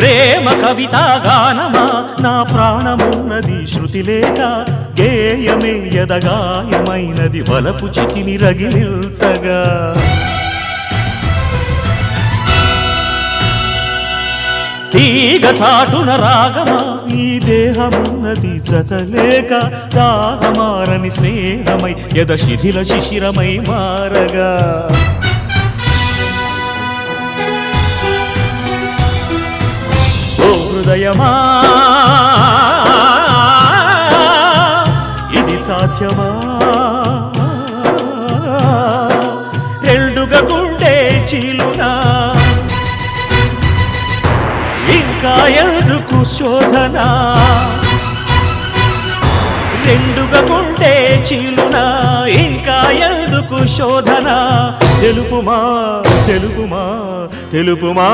ప్రేమ కవిత గానమా నా ప్రాణమున్నది శృతి లేక గేయమే యదగాయమైనది వలపు చితిని రగిలిల్చగా తీగ చాటున రాగమా ఈ దేహమున్నది జతలేక దాహమారని స్నేహమై యద శిథిల శిశిరమై మారగా హృదయమా ఇది సాధ్యమా రెండుగా గుండె చీలునా ఇంకా ఎందుకు శోధన రెండుగా గుండె చీలునా ఇంకా ఎందుకు శోధన తెలుపుమా తెలుపుమా తెలుపుమా